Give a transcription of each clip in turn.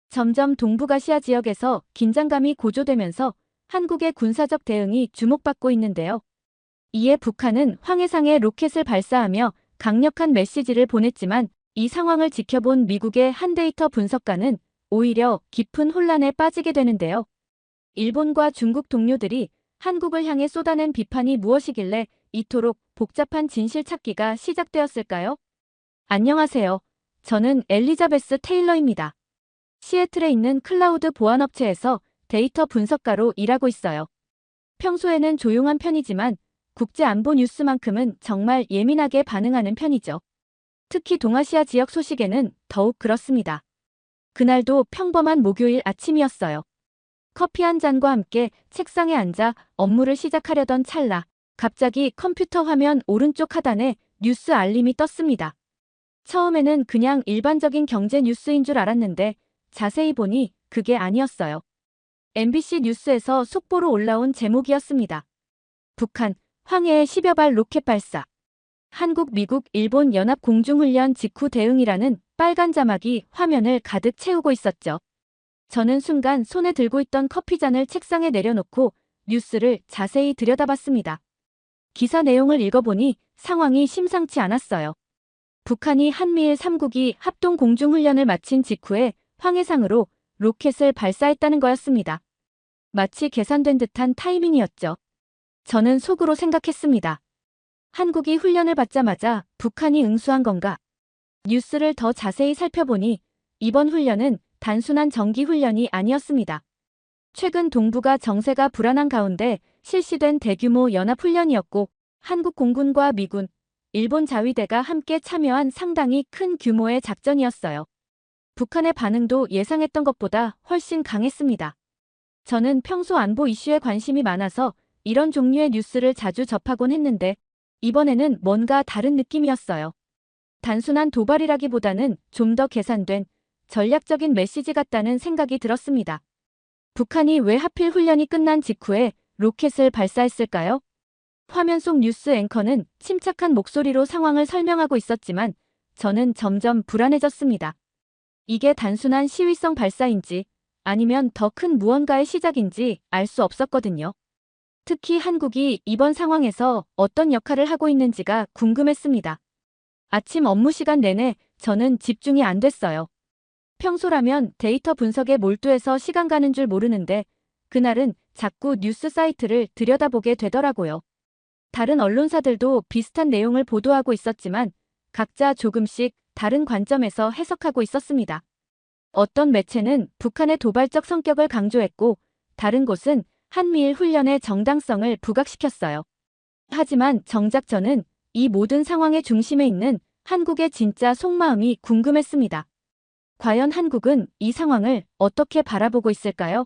점점 동북아시아 지역에서 긴장감이 고조되면서 한국의 군사적 대응이 주목받고 있는데요. 이에 북한은 황해상에 로켓을 발사하며 강력한 메시지를 보냈지만 이 상황을 지켜본 미국의 한 데이터 분석가는 오히려 깊은 혼란에 빠지게 되는데요. 일본과 중국 동료들이 한국을 향해 쏟아낸 비판이 무엇이길래 이토록 복잡한 진실 찾기가 시작되었을까요? 안녕하세요. 저는 엘리자베스 테일러입니다. 시애틀에 있는 클라우드 보안업체에서 데이터 분석가로 일하고 있어요. 평소에는 조용한 편이지만 국제 안보 뉴스만큼은 정말 예민하게 반응하는 편이죠. 특히 동아시아 지역 소식에는 더욱 그렇습니다. 그날도 평범한 목요일 아침이었어요. 커피 한 잔과 함께 책상에 앉아 업무를 시작하려던 찰나, 갑자기 컴퓨터 화면 오른쪽 하단에 뉴스 알림이 떴습니다. 처음에는 그냥 일반적인 경제 뉴스인 줄 알았는데 자세히 보니 그게 아니었어요. MBC 뉴스에서 속보로 올라온 제목이었습니다. 북한, 황해에 10여 발 로켓 발사. 한국, 미국, 일본 연합 공중훈련 직후 대응이라는 빨간 자막이 화면을 가득 채우고 있었죠. 저는 순간 손에 들고 있던 커피잔을 책상에 내려놓고 뉴스를 자세히 들여다봤습니다. 기사 내용을 읽어보니 상황이 심상치 않았어요. 북한이 한미일 3국이 합동 공중훈련을 마친 직후에 황해상으로 로켓을 발사했다는 거였습니다. 마치 계산된 듯한 타이밍이었죠. 저는 속으로 생각했습니다. 한국이 훈련을 받자마자 북한이 응수한 건가? 뉴스를 더 자세히 살펴보니 이번 훈련은 단순한 정기 훈련이 아니었습니다. 최근 동북아 정세가 불안한 가운데 실시된 대규모 연합훈련이었고 한국 공군과 미군, 일본 자위대가 함께 참여한 상당히 큰 규모의 작전이었어요. 북한의 반응도 예상했던 것보다 훨씬 강했습니다. 저는 평소 안보 이슈에 관심이 많아서 이런 종류의 뉴스를 자주 접하곤 했는데 이번에는 뭔가 다른 느낌이었어요. 단순한 도발이라기보다는 좀 더 계산된 전략적인 메시지 같다는 생각이 들었습니다. 북한이 왜 하필 훈련이 끝난 직후에 로켓을 발사했을까요? 화면 속 뉴스 앵커는 침착한 목소리로 상황을 설명하고 있었지만 저는 점점 불안해졌습니다. 이게 단순한 시위성 발사인지 아니면 더 큰 무언가의 시작인지 알 수 없었거든요. 특히 한국이 이번 상황에서 어떤 역할을 하고 있는지가 궁금했습니다. 아침 업무 시간 내내 저는 집중이 안 됐어요. 평소라면 데이터 분석에 몰두해서 시간 가는 줄 모르는데 그날은 자꾸 뉴스 사이트를 들여다보게 되더라고요. 다른 언론사들도 비슷한 내용을 보도하고 있었지만 각자 조금씩 다른 관점에서 해석하고 있었습니다. 어떤 매체는 북한의 도발적 성격을 강조했고 다른 곳은 한미일 훈련의 정당성을 부각시켰어요. 하지만 정작 저는 이 모든 상황의 중심에 있는 한국의 진짜 속마음이 궁금했습니다. 과연 한국은 이 상황을 어떻게 바라보고 있을까요?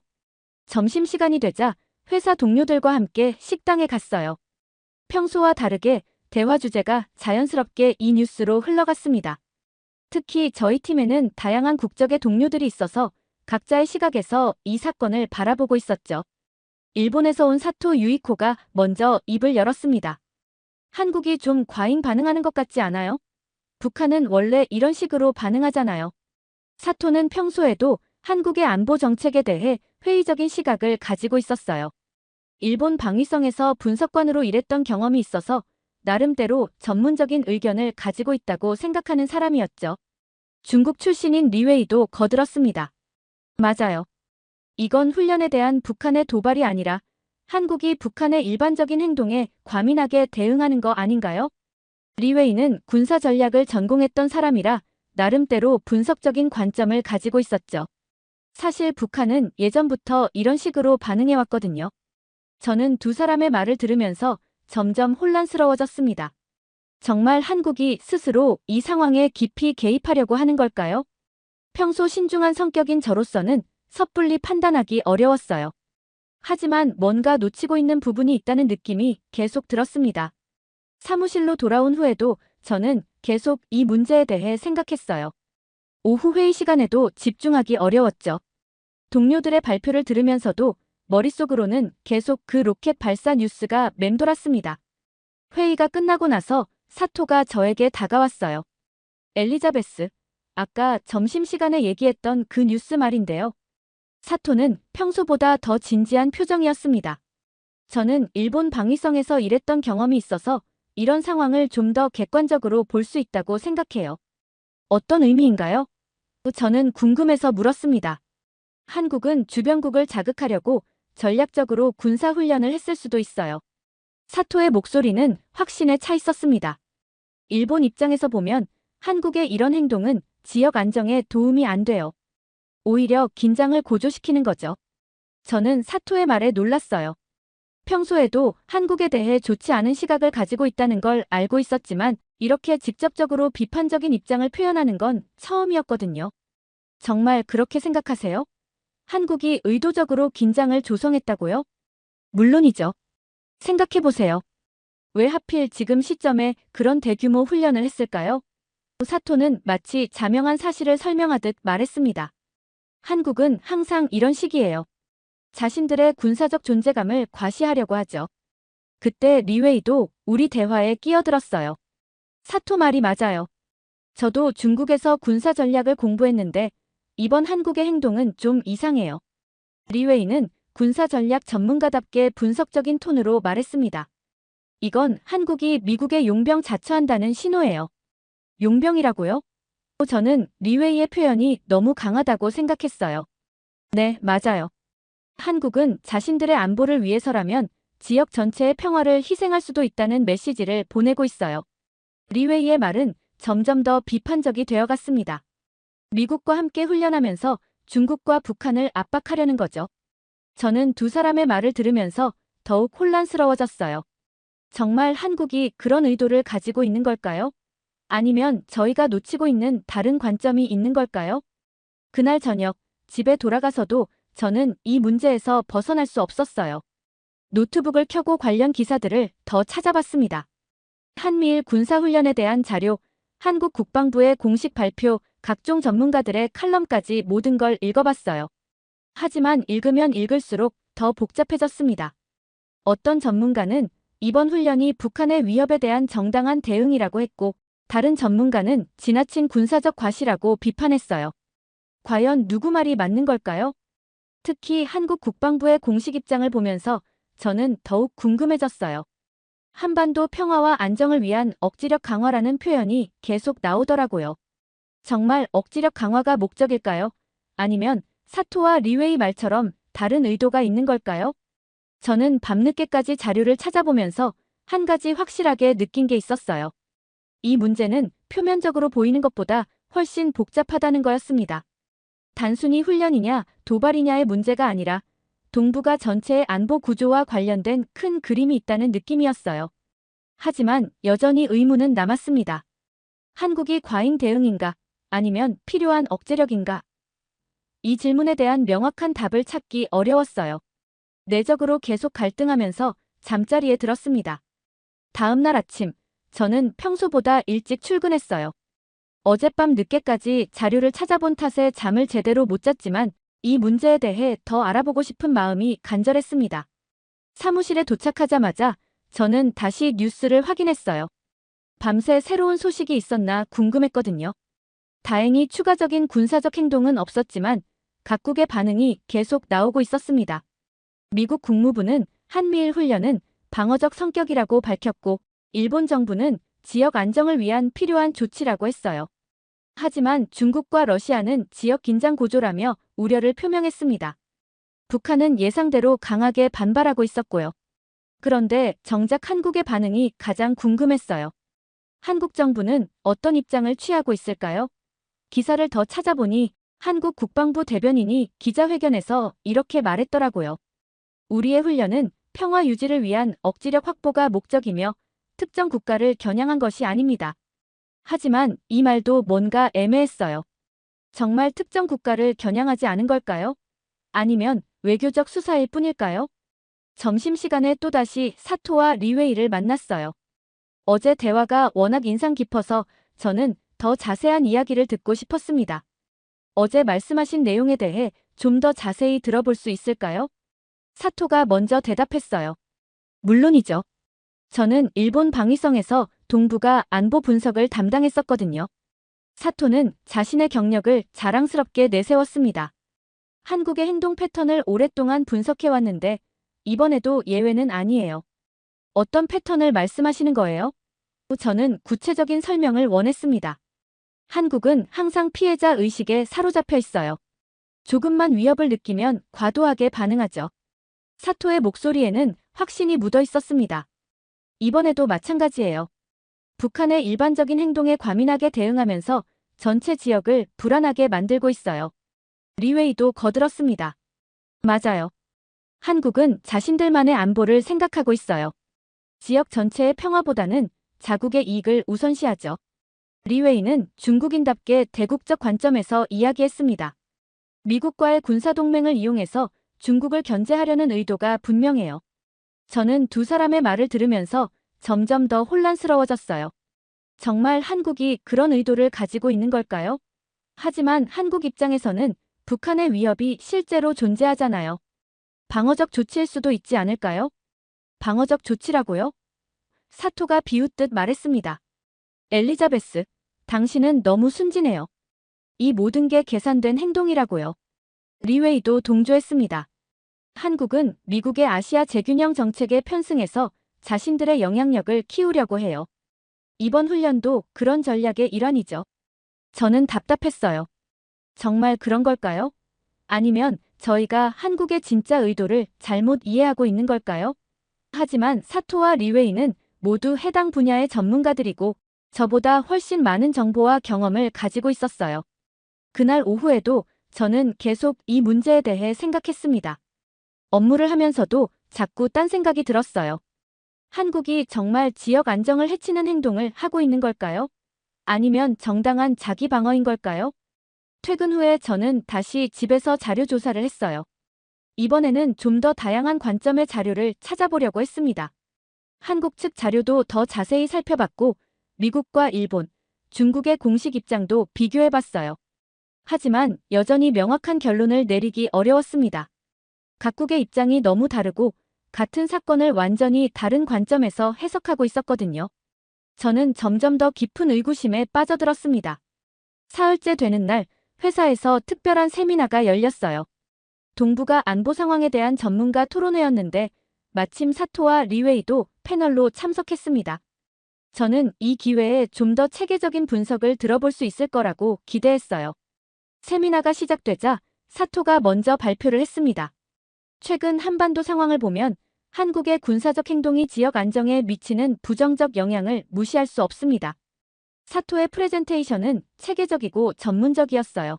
점심시간이 되자 회사 동료들과 함께 식당에 갔어요. 평소와 다르게 대화 주제가 자연스럽게 이 뉴스로 흘러갔습니다. 특히 저희 팀에는 다양한 국적의 동료들이 있어서 각자의 시각에서 이 사건을 바라보고 있었죠. 일본에서 온 사토 유이코가 먼저 입을 열었습니다. 한국이 좀 과잉 반응하는 것 같지 않아요? 북한은 원래 이런 식으로 반응하잖아요. 사토는 평소에도 한국의 안보 정책에 대해 회의적인 시각을 가지고 있었어요. 일본 방위성에서 분석관으로 일했던 경험이 있어서 나름대로 전문적인 의견을 가지고 있다고 생각하는 사람이었죠. 중국 출신인 리웨이도 거들었습니다. 맞아요. 이건 훈련에 대한 북한의 도발이 아니라 한국이 북한의 일반적인 행동에 과민하게 대응하는 거 아닌가요? 리웨이는 군사 전략을 전공했던 사람이라 나름대로 분석적인 관점을 가지고 있었죠. 사실 북한은 예전부터 이런 식으로 반응해왔거든요. 저는 두 사람의 말을 들으면서 점점 혼란스러워졌습니다. 정말 한국이 스스로 이 상황에 깊이 개입하려고 하는 걸까요? 평소 신중한 성격인 저로서는 섣불리 판단하기 어려웠어요. 하지만 뭔가 놓치고 있는 부분이 있다는 느낌이 계속 들었습니다. 사무실로 돌아온 후에도 저는 계속 이 문제에 대해 생각했어요. 오후 회의 시간에도 집중하기 어려웠죠. 동료들의 발표를 들으면서도 머릿속으로는 계속 그 로켓 발사 뉴스가 맴돌았습니다. 회의가 끝나고 나서 사토가 저에게 다가왔어요. 엘리자베스, 아까 점심시간에 얘기했던 그 뉴스 말인데요. 사토는 평소보다 더 진지한 표정이었습니다. 저는 일본 방위성에서 일했던 경험이 있어서 이런 상황을 좀 더 객관적으로 볼 수 있다고 생각해요. 어떤 의미인가요? 저는 궁금해서 물었습니다. 한국은 주변국을 자극하려고 전략적으로 군사훈련을 했을 수도 있어요. 사토의 목소리는 확신에 차 있었습니다. 일본 입장에서 보면 한국의 이런 행동은 지역 안정에 도움이 안 돼요. 오히려 긴장을 고조시키는 거죠. 저는 사토의 말에 놀랐어요. 평소에도 한국에 대해 좋지 않은 시각을 가지고 있다는 걸 알고 있었지만 이렇게 직접적으로 비판적인 입장을 표현하는 건 처음이었거든요. 정말 그렇게 생각하세요? 한국이 의도적으로 긴장을 조성했다고요? 물론이죠. 생각해보세요. 왜 하필 지금 시점에 그런 대규모 훈련을 했을까요? 사토는 마치 자명한 사실을 설명하듯 말했습니다. 한국은 항상 이런 식이에요. 자신들의 군사적 존재감을 과시하려고 하죠. 그때 리웨이도 우리 대화에 끼어들었어요. 사토 말이 맞아요. 저도 중국에서 군사 전략을 공부했는데 이번 한국의 행동은 좀 이상해요. 리웨이는 군사 전략 전문가답게 분석적인 톤으로 말했습니다. 이건 한국이 미국의 용병 자처한다는 신호예요. 용병이라고요? 저는 리웨이의 표현이 너무 강하다고 생각했어요. 네, 맞아요. 한국은 자신들의 안보를 위해서라면 지역 전체의 평화를 희생할 수도 있다는 메시지를 보내고 있어요. 리웨이의 말은 점점 더 비판적이 되어갔습니다. 미국과 함께 훈련하면서 중국과 북한을 압박하려는 거죠. 저는 두 사람의 말을 들으면서 더욱 혼란스러워졌어요. 정말 한국이 그런 의도를 가지고 있는 걸까요? 아니면 저희가 놓치고 있는 다른 관점이 있는 걸까요? 그날 저녁, 집에 돌아가서도 저는 이 문제에서 벗어날 수 없었어요. 노트북을 켜고 관련 기사들을 더 찾아봤습니다. 한미일 군사훈련에 대한 자료, 한국 국방부의 공식 발표, 각종 전문가들의 칼럼까지 모든 걸 읽어봤어요. 하지만 읽으면 읽을수록 더 복잡해졌습니다. 어떤 전문가는 이번 훈련이 북한의 위협에 대한 정당한 대응이라고 했고, 다른 전문가는 지나친 군사적 과시라고 비판했어요. 과연 누구 말이 맞는 걸까요? 특히 한국 국방부의 공식 입장을 보면서 저는 더욱 궁금해졌어요. 한반도 평화와 안정을 위한 억지력 강화라는 표현이 계속 나오더라고요. 정말 억지력 강화가 목적일까요? 아니면 사토와 리웨이 말처럼 다른 의도가 있는 걸까요? 저는 밤늦게까지 자료를 찾아보면서 한 가지 확실하게 느낀 게 있었어요. 이 문제는 표면적으로 보이는 것보다 훨씬 복잡하다는 거였습니다. 단순히 훈련이냐 도발이냐의 문제가 아니라 동북아 전체의 안보 구조와 관련된 큰 그림이 있다는 느낌이었어요. 하지만 여전히 의문은 남았습니다. 한국이 과잉 대응인가? 아니면 필요한 억제력인가? 이 질문에 대한 명확한 답을 찾기 어려웠어요. 내적으로 계속 갈등하면서 잠자리에 들었습니다. 다음 날 아침, 저는 평소보다 일찍 출근했어요. 어젯밤 늦게까지 자료를 찾아본 탓에 잠을 제대로 못 잤지만 이 문제에 대해 더 알아보고 싶은 마음이 간절했습니다. 사무실에 도착하자마자 저는 다시 뉴스를 확인했어요. 밤새 새로운 소식이 있었나 궁금했거든요. 다행히 추가적인 군사적 행동은 없었지만 각국의 반응이 계속 나오고 있었습니다. 미국 국무부는 한미일 훈련은 방어적 성격이라고 밝혔고 일본 정부는 지역 안정을 위한 필요한 조치라고 했어요. 하지만 중국과 러시아는 지역 긴장 고조라며 우려를 표명했습니다. 북한은 예상대로 강하게 반발하고 있었고요. 그런데 정작 한국의 반응이 가장 궁금했어요. 한국 정부는 어떤 입장을 취하고 있을까요? 기사를 더 찾아보니 한국 국방부 대변인이 기자회견에서 이렇게 말했더라고요. 우리의 훈련은 평화 유지를 위한 억지력 확보가 목적이며 특정 국가를 겨냥한 것이 아닙니다. 하지만 이 말도 뭔가 애매했어요. 정말 특정 국가를 겨냥하지 않은 걸까요? 아니면 외교적 수사일 뿐일까요? 점심시간에 또다시 사토와 리웨이를 만났어요. 어제 대화가 워낙 인상 깊어서 저는 더 자세한 이야기를 듣고 싶었습니다. 어제 말씀하신 내용에 대해 좀 더 자세히 들어볼 수 있을까요? 사토가 먼저 대답했어요. 물론이죠. 저는 일본 방위성에서 동북아 안보 분석을 담당했었거든요. 사토는 자신의 경력을 자랑스럽게 내세웠습니다. 한국의 행동 패턴을 오랫동안 분석해왔는데 이번에도 예외는 아니에요. 어떤 패턴을 말씀하시는 거예요? 저는 구체적인 설명을 원했습니다. 한국은 항상 피해자 의식에 사로잡혀 있어요. 조금만 위협을 느끼면 과도하게 반응하죠. 사토의 목소리에는 확신이 묻어 있었습니다. 이번에도 마찬가지예요. 북한의 일반적인 행동에 과민하게 대응하면서 전체 지역을 불안하게 만들고 있어요. 리웨이도 거들었습니다. 맞아요. 한국은 자신들만의 안보를 생각하고 있어요. 지역 전체의 평화보다는 자국의 이익을 우선시하죠. 리웨이는 중국인답게 대국적 관점에서 이야기했습니다. 미국과의 군사동맹을 이용해서 중국을 견제하려는 의도가 분명해요. 저는 두 사람의 말을 들으면서 점점 더 혼란스러워졌어요. 정말 한국이 그런 의도를 가지고 있는 걸까요? 하지만 한국 입장에서는 북한의 위협이 실제로 존재하잖아요. 방어적 조치일 수도 있지 않을까요? 방어적 조치라고요? 사토가 비웃듯 말했습니다. 엘리자베스, 당신은 너무 순진해요. 이 모든 게 계산된 행동이라고요. 리웨이도 동조했습니다. 한국은 미국의 아시아 재균형 정책에 편승해서 자신들의 영향력을 키우려고 해요. 이번 훈련도 그런 전략의 일환이죠. 저는 답답했어요. 정말 그런 걸까요? 아니면 저희가 한국의 진짜 의도를 잘못 이해하고 있는 걸까요? 하지만 사토와 리웨이는 모두 해당 분야의 전문가들이고 저보다 훨씬 많은 정보와 경험을 가지고 있었어요. 그날 오후에도 저는 계속 이 문제에 대해 생각했습니다. 업무를 하면서도 자꾸 딴 생각이 들었어요. 한국이 정말 지역 안정을 해치는 행동을 하고 있는 걸까요? 아니면 정당한 자기 방어인 걸까요? 퇴근 후에 저는 다시 집에서 자료 조사를 했어요. 이번에는 좀 더 다양한 관점의 자료를 찾아보려고 했습니다. 한국 측 자료도 더 자세히 살펴봤고 미국과 일본, 중국의 공식 입장도 비교해봤어요. 하지만 여전히 명확한 결론을 내리기 어려웠습니다. 각국의 입장이 너무 다르고 같은 사건을 완전히 다른 관점에서 해석하고 있었거든요. 저는 점점 더 깊은 의구심에 빠져들었습니다. 사흘째 되는 날 회사에서 특별한 세미나가 열렸어요. 동북아 안보 상황에 대한 전문가 토론회였는데 마침 사토와 리웨이도 패널로 참석했습니다. 저는 이 기회에 좀 더 체계적인 분석을 들어볼 수 있을 거라고 기대했어요. 세미나가 시작되자 사토가 먼저 발표를 했습니다. 최근 한반도 상황을 보면 한국의 군사적 행동이 지역 안정에 미치는 부정적 영향을 무시할 수 없습니다. 사토의 프레젠테이션은 체계적이고 전문적이었어요.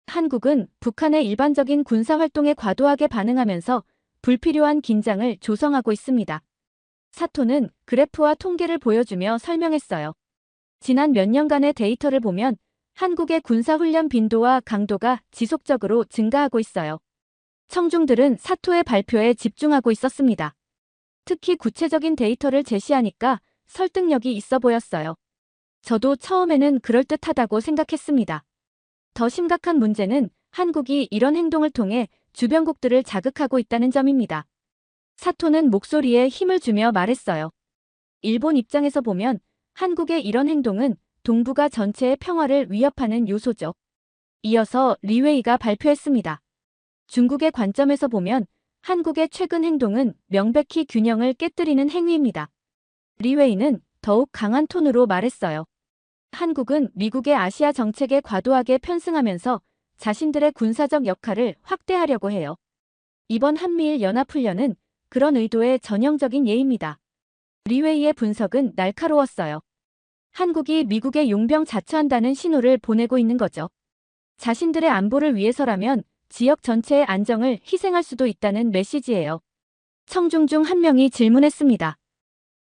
한국은 북한의 일반적인 군사활동에 과도하게 반응하면서 불필요한 긴장을 조성하고 있습니다. 사토는 그래프와 통계를 보여주며 설명했어요. 지난 몇 년간의 데이터를 보면 한국의 군사훈련 빈도와 강도가 지속적으로 증가하고 있어요. 청중들은 사토의 발표에 집중하고 있었습니다. 특히 구체적인 데이터를 제시하니까 설득력이 있어 보였어요. 저도 처음에는 그럴듯하다고 생각했습니다. 더 심각한 문제는 한국이 이런 행동을 통해 주변국들을 자극하고 있다는 점입니다. 사토는 목소리에 힘을 주며 말했어요. 일본 입장에서 보면 한국의 이런 행동은 동북아 전체의 평화를 위협하는 요소죠. 이어서 리웨이가 발표했습니다. 중국의 관점에서 보면 한국의 최근 행동은 명백히 균형을 깨뜨리는 행위입니다. 리웨이는 더욱 강한 톤으로 말했어요. 한국은 미국의 아시아 정책에 과도하게 편승하면서 자신들의 군사적 역할을 확대하려고 해요. 이번 한미일 연합훈련은 그런 의도의 전형적인 예입니다. 리웨이의 분석은 날카로웠어요. 한국이 미국의 용병 자처한다는 신호를 보내고 있는 거죠. 자신들의 안보를 위해서라면 지역 전체의 안정을 희생할 수도 있다는 메시지예요. 청중 중 한 명이 질문했습니다.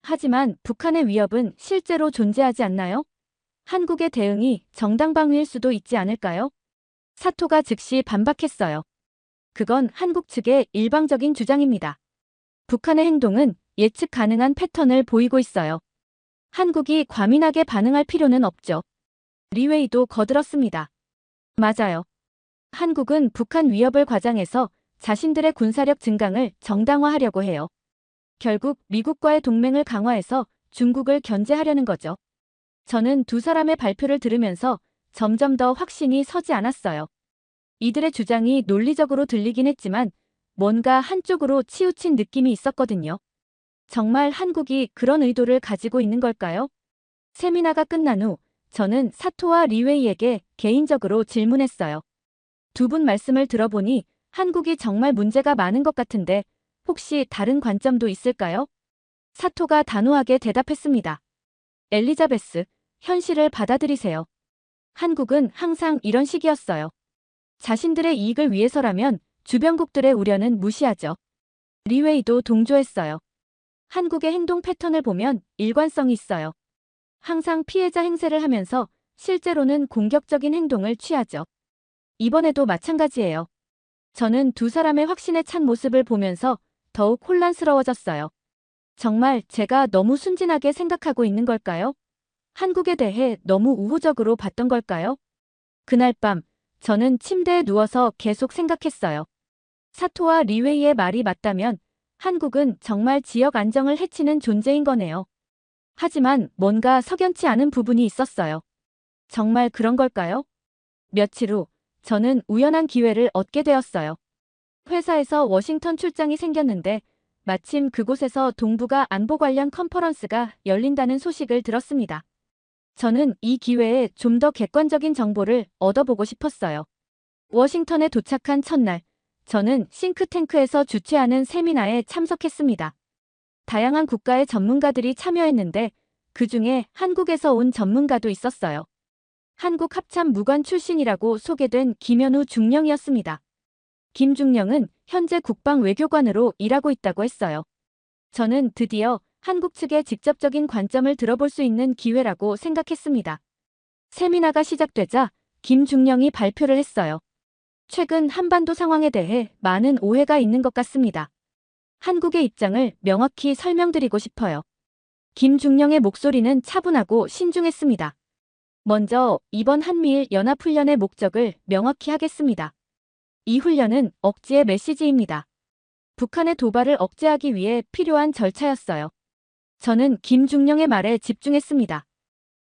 하지만 북한의 위협은 실제로 존재하지 않나요? 한국의 대응이 정당방위일 수도 있지 않을까요? 사토가 즉시 반박했어요. 그건 한국 측의 일방적인 주장입니다. 북한의 행동은 예측 가능한 패턴을 보이고 있어요. 한국이 과민하게 반응할 필요는 없죠. 리웨이도 거들었습니다. 맞아요. 한국은 북한 위협을 과장해서 자신들의 군사력 증강을 정당화하려고 해요. 결국 미국과의 동맹을 강화해서 중국을 견제하려는 거죠. 저는 두 사람의 발표를 들으면서 점점 더 확신이 서지 않았어요. 이들의 주장이 논리적으로 들리긴 했지만 뭔가 한쪽으로 치우친 느낌이 있었거든요. 정말 한국이 그런 의도를 가지고 있는 걸까요? 세미나가 끝난 후 저는 사토와 리웨이에게 개인적으로 질문했어요. 두 분 말씀을 들어보니 한국이 정말 문제가 많은 것 같은데 혹시 다른 관점도 있을까요? 사토가 단호하게 대답했습니다. 엘리자베스, 현실을 받아들이세요. 한국은 항상 이런 식이었어요. 자신들의 이익을 위해서라면 주변국들의 우려는 무시하죠. 리웨이도 동조했어요. 한국의 행동 패턴을 보면 일관성이 있어요. 항상 피해자 행세를 하면서 실제로는 공격적인 행동을 취하죠. 이번에도 마찬가지예요. 저는 두 사람의 확신에 찬 모습을 보면서 더욱 혼란스러워졌어요. 정말 제가 너무 순진하게 생각하고 있는 걸까요? 한국에 대해 너무 우호적으로 봤던 걸까요? 그날 밤, 저는 침대에 누워서 계속 생각했어요. 사토와 리웨이의 말이 맞다면 한국은 정말 지역 안정을 해치는 존재인 거네요. 하지만 뭔가 석연치 않은 부분이 있었어요. 정말 그런 걸까요? 며칠 후, 저는 우연한 기회를 얻게 되었어요. 회사에서 워싱턴 출장이 생겼는데 마침 그곳에서 동북아 안보 관련 컨퍼런스가 열린다는 소식을 들었습니다. 저는 이 기회에 좀 더 객관적인 정보를 얻어보고 싶었어요. 워싱턴에 도착한 첫날, 저는 싱크탱크에서 주최하는 세미나에 참석했습니다. 다양한 국가의 전문가들이 참여했는데 그 중에 한국에서 온 전문가도 있었어요. 한국합참무관 출신이라고 소개된 김현우 중령이었습니다. 김 중령은 현재 국방외교관으로 일하고 있다고 했어요. 저는 드디어 한국 측의 직접적인 관점을 들어볼 수 있는 기회라고 생각했습니다. 세미나가 시작되자 김 중령이 발표를 했어요. 최근 한반도 상황에 대해 많은 오해가 있는 것 같습니다. 한국의 입장을 명확히 설명드리고 싶어요. 김 중령의 목소리는 차분하고 신중했습니다. 먼저 이번 한미일 연합훈련의 목적을 명확히 하겠습니다. 이 훈련은 억지의 메시지입니다. 북한의 도발을 억제하기 위해 필요한 절차였어요. 저는 김중령의 말에 집중했습니다.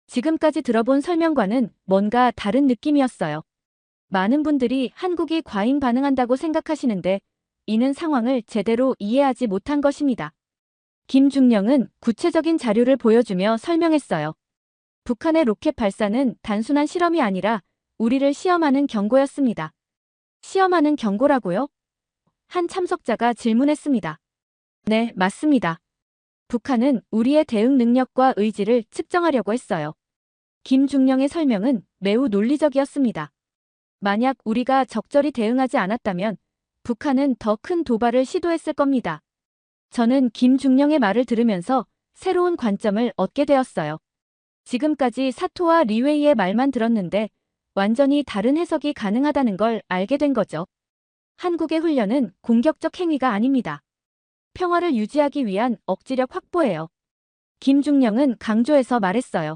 지금까지 들어본 설명과는 뭔가 다른 느낌이었어요. 많은 분들이 한국이 과잉 반응한다고 생각하시는데 이는 상황을 제대로 이해하지 못한 것입니다. 김중령은 구체적인 자료를 보여주며 설명했어요. 북한의 로켓 발사는 단순한 실험이 아니라 우리를 시험하는 경고였습니다. 시험하는 경고라고요? 한 참석자가 질문했습니다. 네, 맞습니다. 북한은 우리의 대응 능력과 의지를 측정하려고 했어요. 김중령의 설명은 매우 논리적이었습니다. 만약 우리가 적절히 대응하지 않았다면 북한은 더 큰 도발을 시도했을 겁니다. 저는 김중령의 말을 들으면서 새로운 관점을 얻게 되었어요. 지금까지 사토와 리웨이의 말만 들었는데 완전히 다른 해석이 가능하다는 걸 알게 된 거죠. 한국의 훈련은 공격적 행위가 아닙니다. 평화를 유지하기 위한 억지력 확보예요. 김중령은 강조해서 말했어요.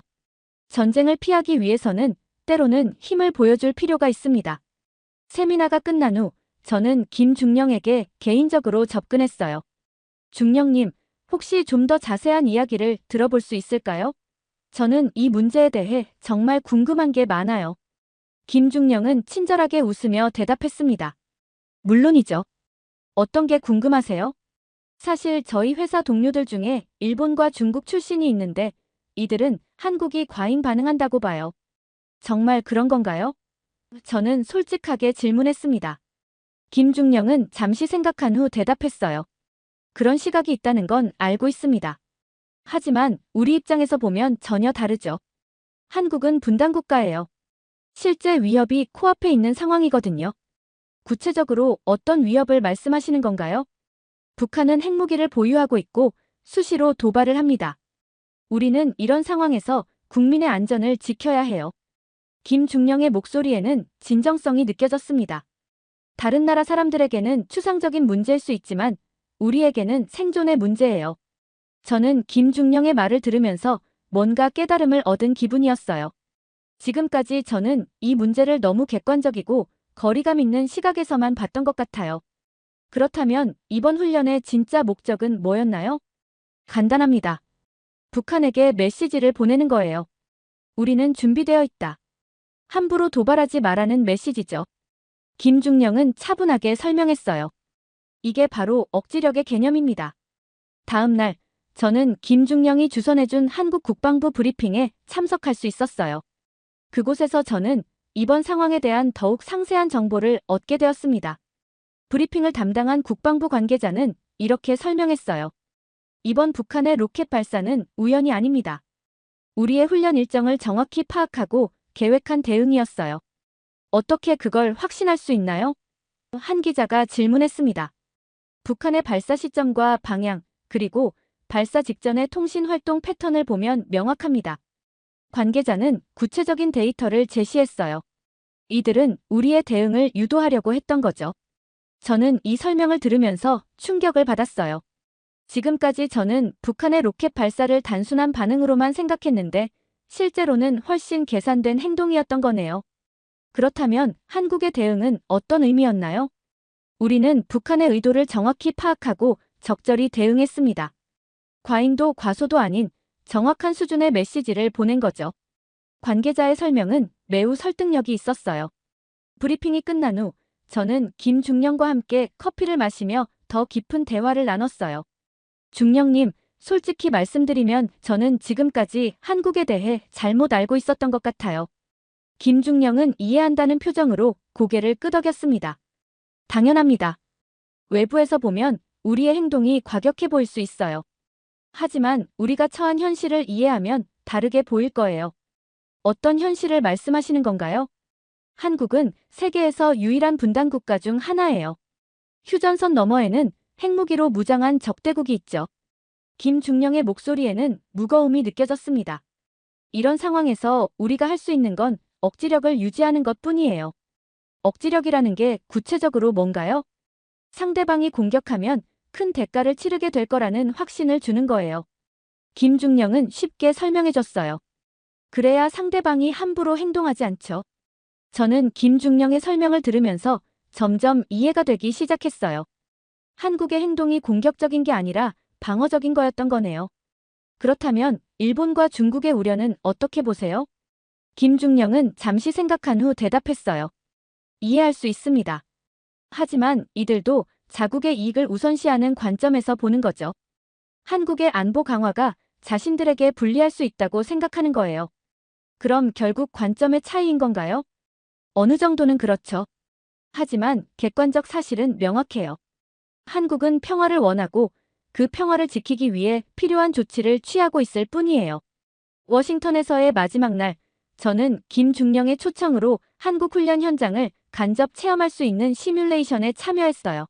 전쟁을 피하기 위해서는 때로는 힘을 보여줄 필요가 있습니다. 세미나가 끝난 후 저는 김중령에게 개인적으로 접근했어요. 중령님, 혹시 좀 더 자세한 이야기를 들어볼 수 있을까요? 저는 이 문제에 대해 정말 궁금한 게 많아요. 김중령은 친절하게 웃으며 대답했습니다. 물론이죠. 어떤 게 궁금하세요? 사실 저희 회사 동료들 중에 일본과 중국 출신이 있는데 이들은 한국이 과잉 반응한다고 봐요. 정말 그런 건가요? 저는 솔직하게 질문했습니다. 김중령은 잠시 생각한 후 대답했어요. 그런 시각이 있다는 건 알고 있습니다. 하지만 우리 입장에서 보면 전혀 다르죠. 한국은 분단국가예요. 실제 위협이 코앞에 있는 상황이거든요. 구체적으로 어떤 위협을 말씀하시는 건가요? 북한은 핵무기를 보유하고 있고 수시로 도발을 합니다. 우리는 이런 상황에서 국민의 안전을 지켜야 해요. 김중령의 목소리에는 진정성이 느껴졌습니다. 다른 나라 사람들에게는 추상적인 문제일 수 있지만 우리에게는 생존의 문제예요. 저는 김중령의 말을 들으면서 뭔가 깨달음을 얻은 기분이었어요. 지금까지 저는 이 문제를 너무 객관적이고 거리감 있는 시각에서만 봤던 것 같아요. 그렇다면 이번 훈련의 진짜 목적은 뭐였나요? 간단합니다. 북한에게 메시지를 보내는 거예요. 우리는 준비되어 있다. 함부로 도발하지 말라는 메시지죠. 김중령은 차분하게 설명했어요. 이게 바로 억지력의 개념입니다. 다음 날, 저는 김중령이 주선해준 한국 국방부 브리핑에 참석할 수 있었어요. 그곳에서 저는 이번 상황에 대한 더욱 상세한 정보를 얻게 되었습니다. 브리핑을 담당한 국방부 관계자는 이렇게 설명했어요. 이번 북한의 로켓 발사는 우연이 아닙니다. 우리의 훈련 일정을 정확히 파악하고 계획한 대응이었어요. 어떻게 그걸 확신할 수 있나요? 한 기자가 질문했습니다. 북한의 발사 시점과 방향, 그리고 발사 직전의 통신 활동 패턴을 보면 명확합니다. 관계자는 구체적인 데이터를 제시했어요. 이들은 우리의 대응을 유도하려고 했던 거죠. 저는 이 설명을 들으면서 충격을 받았어요. 지금까지 저는 북한의 로켓 발사를 단순한 반응으로만 생각했는데 실제로는 훨씬 계산된 행동이었던 거네요. 그렇다면 한국의 대응은 어떤 의미였나요? 우리는 북한의 의도를 정확히 파악하고 적절히 대응했습니다. 과잉도 과소도 아닌 정확한 수준의 메시지를 보낸 거죠. 관계자의 설명은 매우 설득력이 있었어요. 브리핑이 끝난 후 저는 김중령과 함께 커피를 마시며 더 깊은 대화를 나눴어요. 중령님, 솔직히 말씀드리면 저는 지금까지 한국에 대해 잘못 알고 있었던 것 같아요. 김중령은 이해한다는 표정으로 고개를 끄덕였습니다. 당연합니다. 외부에서 보면 우리의 행동이 과격해 보일 수 있어요. 하지만 우리가 처한 현실을 이해하면 다르게 보일 거예요. 어떤 현실을 말씀하시는 건가요? 한국은 세계에서 유일한 분단 국가 중 하나예요. 휴전선 너머에는 핵무기로 무장한 적대국이 있죠. 김중령의 목소리에는 무거움이 느껴졌습니다. 이런 상황에서 우리가 할 수 있는 건 억지력을 유지하는 것뿐이에요. 억지력이라는 게 구체적으로 뭔가요? 상대방이 공격하면 큰 대가를 치르게 될 거라는 확신을 주는 거예요. 김중령은 쉽게 설명해줬어요. 그래야 상대방이 함부로 행동하지 않죠. 저는 김중령의 설명을 들으면서 점점 이해가 되기 시작했어요. 한국의 행동이 공격적인 게 아니라 방어적인 거였던 거네요. 그렇다면 일본과 중국의 우려는 어떻게 보세요? 김중령은 잠시 생각한 후 대답했어요. 이해할 수 있습니다. 하지만 이들도 자국의 이익을 우선시하는 관점에서 보는 거죠. 한국의 안보 강화가 자신들에게 불리할 수 있다고 생각하는 거예요. 그럼 결국 관점의 차이인 건가요? 어느 정도는 그렇죠. 하지만 객관적 사실은 명확해요. 한국은 평화를 원하고 그 평화를 지키기 위해 필요한 조치를 취하고 있을 뿐이에요. 워싱턴에서의 마지막 날, 저는 김중령의 초청으로 한국 훈련 현장을 간접 체험할 수 있는 시뮬레이션에 참여했어요.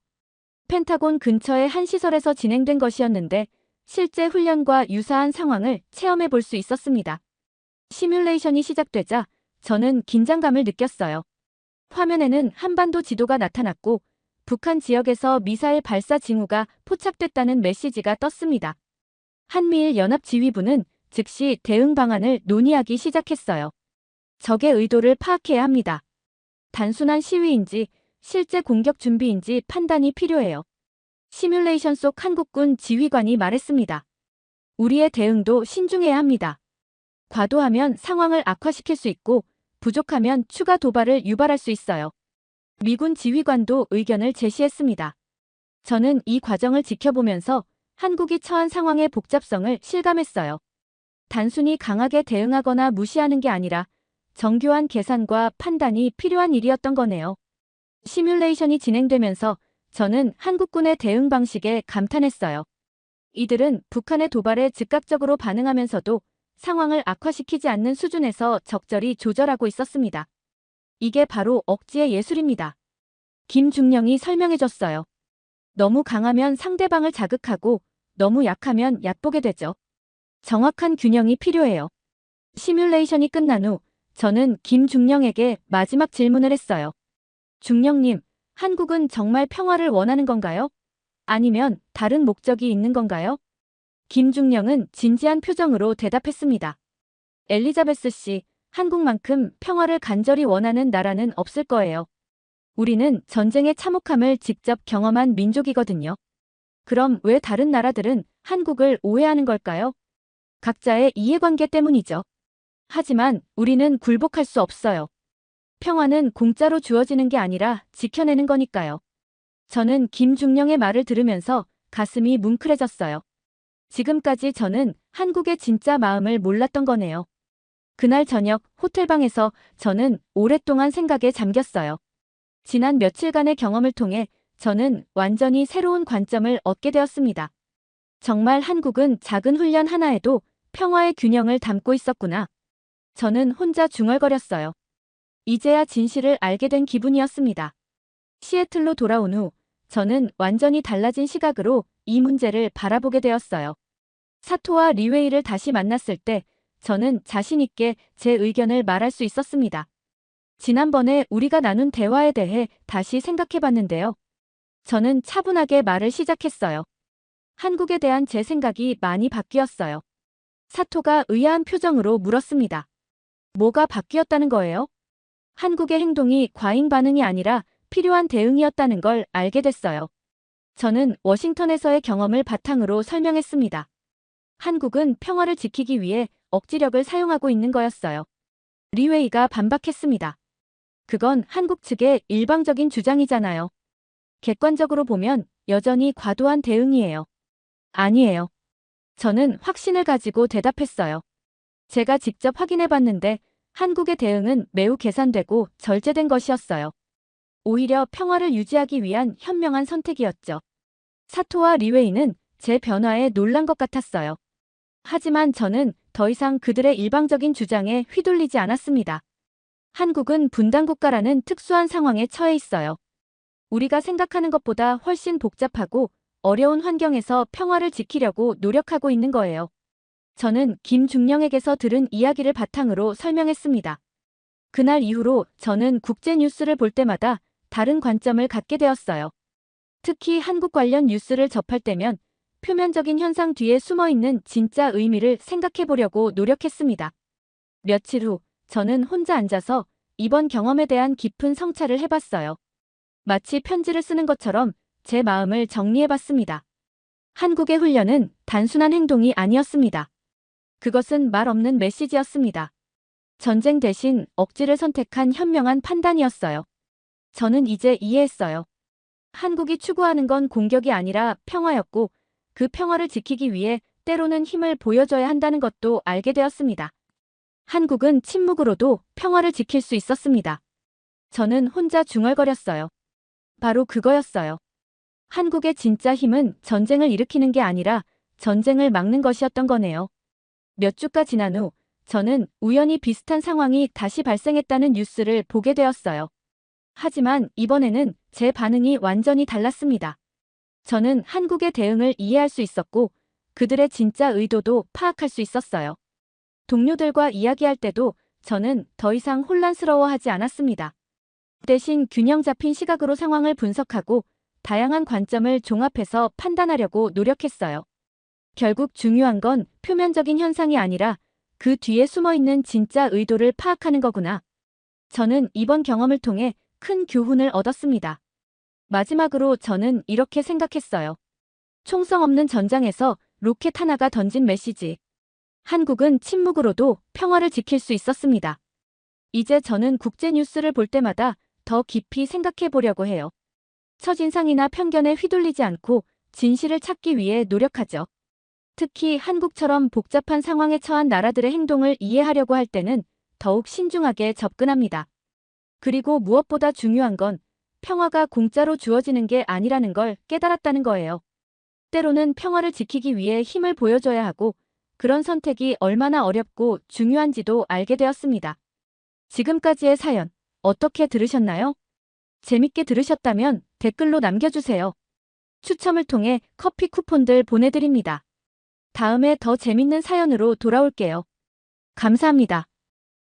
펜타곤 근처의 한 시설에서 진행된 것이었는데 실제 훈련과 유사한 상황을 체험해 볼 수 있었습니다. 시뮬레이션이 시작되자 저는 긴장감을 느꼈어요. 화면에는 한반도 지도가 나타났고 북한 지역에서 미사일 발사 징후가 포착됐다는 메시지가 떴습니다. 한미일 연합지휘부는 즉시 대응 방안을 논의하기 시작했어요. 적의 의도를 파악해야 합니다. 단순한 시위인지 실제 공격 준비인지 판단이 필요해요. 시뮬레이션 속 한국군 지휘관이 말했습니다. 우리의 대응도 신중해야 합니다. 과도하면 상황을 악화시킬 수 있고 부족하면 추가 도발을 유발할 수 있어요. 미군 지휘관도 의견을 제시했습니다. 저는 이 과정을 지켜보면서 한국이 처한 상황의 복잡성을 실감했어요. 단순히 강하게 대응하거나 무시하는 게 아니라 정교한 계산과 판단이 필요한 일이었던 거네요. 시뮬레이션이 진행되면서 저는 한국군의 대응 방식에 감탄했어요. 이들은 북한의 도발에 즉각적으로 반응하면서도 상황을 악화시키지 않는 수준에서 적절히 조절하고 있었습니다. 이게 바로 억지의 예술입니다. 김중령이 설명해줬어요. 너무 강하면 상대방을 자극하고 너무 약하면 얕보게 되죠. 정확한 균형이 필요해요. 시뮬레이션이 끝난 후 저는 김중령에게 마지막 질문을 했어요. 중령님, 한국은 정말 평화를 원하는 건가요? 아니면 다른 목적이 있는 건가요? 김중령은 진지한 표정으로 대답했습니다. 엘리자베스 씨, 한국만큼 평화를 간절히 원하는 나라는 없을 거예요. 우리는 전쟁의 참혹함을 직접 경험한 민족이거든요. 그럼 왜 다른 나라들은 한국을 오해하는 걸까요? 각자의 이해관계 때문이죠. 하지만 우리는 굴복할 수 없어요. 평화는 공짜로 주어지는 게 아니라 지켜내는 거니까요. 저는 김중령의 말을 들으면서 가슴이 뭉클해졌어요. 지금까지 저는 한국의 진짜 마음을 몰랐던 거네요. 그날 저녁 호텔방에서 저는 오랫동안 생각에 잠겼어요. 지난 며칠간의 경험을 통해 저는 완전히 새로운 관점을 얻게 되었습니다. 정말 한국은 작은 훈련 하나에도 평화의 균형을 담고 있었구나. 저는 혼자 중얼거렸어요. 이제야 진실을 알게 된 기분이었습니다. 시애틀로 돌아온 후 저는 완전히 달라진 시각으로 이 문제를 바라보게 되었어요. 사토와 리웨이를 다시 만났을 때 저는 자신 있게 제 의견을 말할 수 있었습니다. 지난번에 우리가 나눈 대화에 대해 다시 생각해 봤는데요. 저는 차분하게 말을 시작했어요. 한국에 대한 제 생각이 많이 바뀌었어요. 사토가 의아한 표정으로 물었습니다. 뭐가 바뀌었다는 거예요? 한국의 행동이 과잉 반응이 아니라 필요한 대응이었다는 걸 알게 됐어요. 저는 워싱턴에서의 경험을 바탕으로 설명했습니다. 한국은 평화를 지키기 위해 억지력을 사용하고 있는 거였어요. 리웨이가 반박했습니다. 그건 한국 측의 일방적인 주장이잖아요. 객관적으로 보면 여전히 과도한 대응이에요. 아니에요. 저는 확신을 가지고 대답했어요. 제가 직접 확인해 봤는데 한국의 대응은 매우 계산되고 절제된 것이었어요. 오히려 평화를 유지하기 위한 현명한 선택이었죠. 사토와 리웨이는 제 변화에 놀란 것 같았어요. 하지만 저는 더 이상 그들의 일방적인 주장에 휘둘리지 않았습니다. 한국은 분단국가라는 특수한 상황에 처해 있어요. 우리가 생각하는 것보다 훨씬 복잡하고 어려운 환경에서 평화를 지키려고 노력하고 있는 거예요. 저는 김중령에게서 들은 이야기를 바탕으로 설명했습니다. 그날 이후로 저는 국제 뉴스를 볼 때마다 다른 관점을 갖게 되었어요. 특히 한국 관련 뉴스를 접할 때면 표면적인 현상 뒤에 숨어있는 진짜 의미를 생각해 보려고 노력했습니다. 며칠 후 저는 혼자 앉아서 이번 경험에 대한 깊은 성찰을 해봤어요. 마치 편지를 쓰는 것처럼 제 마음을 정리해봤습니다. 한국의 훈련은 단순한 행동이 아니었습니다. 그것은 말 없는 메시지였습니다. 전쟁 대신 억지를 선택한 현명한 판단이었어요. 저는 이제 이해했어요. 한국이 추구하는 건 공격이 아니라 평화였고 그 평화를 지키기 위해 때로는 힘을 보여줘야 한다는 것도 알게 되었습니다. 한국은 침묵으로도 평화를 지킬 수 있었습니다. 저는 혼자 중얼거렸어요. 바로 그거였어요. 한국의 진짜 힘은 전쟁을 일으키는 게 아니라 전쟁을 막는 것이었던 거네요. 몇 주가 지난 후 저는 우연히 비슷한 상황이 다시 발생했다는 뉴스를 보게 되었어요. 하지만 이번에는 제 반응이 완전히 달랐습니다. 저는 한국의 대응을 이해할 수 있었고 그들의 진짜 의도도 파악할 수 있었어요. 동료들과 이야기할 때도 저는 더 이상 혼란스러워하지 않았습니다. 대신 균형 잡힌 시각으로 상황을 분석하고 다양한 관점을 종합해서 판단하려고 노력했어요. 결국 중요한 건 표면적인 현상이 아니라 그 뒤에 숨어있는 진짜 의도를 파악하는 거구나. 저는 이번 경험을 통해 큰 교훈을 얻었습니다. 마지막으로 저는 이렇게 생각했어요. 총성 없는 전장에서 로켓 하나가 던진 메시지. 한국은 침묵으로도 평화를 지킬 수 있었습니다. 이제 저는 국제 뉴스를 볼 때마다 더 깊이 생각해 보려고 해요. 첫인상이나 편견에 휘둘리지 않고 진실을 찾기 위해 노력하죠. 특히 한국처럼 복잡한 상황에 처한 나라들의 행동을 이해하려고 할 때는 더욱 신중하게 접근합니다. 그리고 무엇보다 중요한 건 평화가 공짜로 주어지는 게 아니라는 걸 깨달았다는 거예요. 때로는 평화를 지키기 위해 힘을 보여줘야 하고 그런 선택이 얼마나 어렵고 중요한지도 알게 되었습니다. 지금까지의 사연 어떻게 들으셨나요? 재밌게 들으셨다면 댓글로 남겨주세요. 추첨을 통해 커피 쿠폰들 보내드립니다. 다음에 더 재밌는 사연으로 돌아올게요. 감사합니다.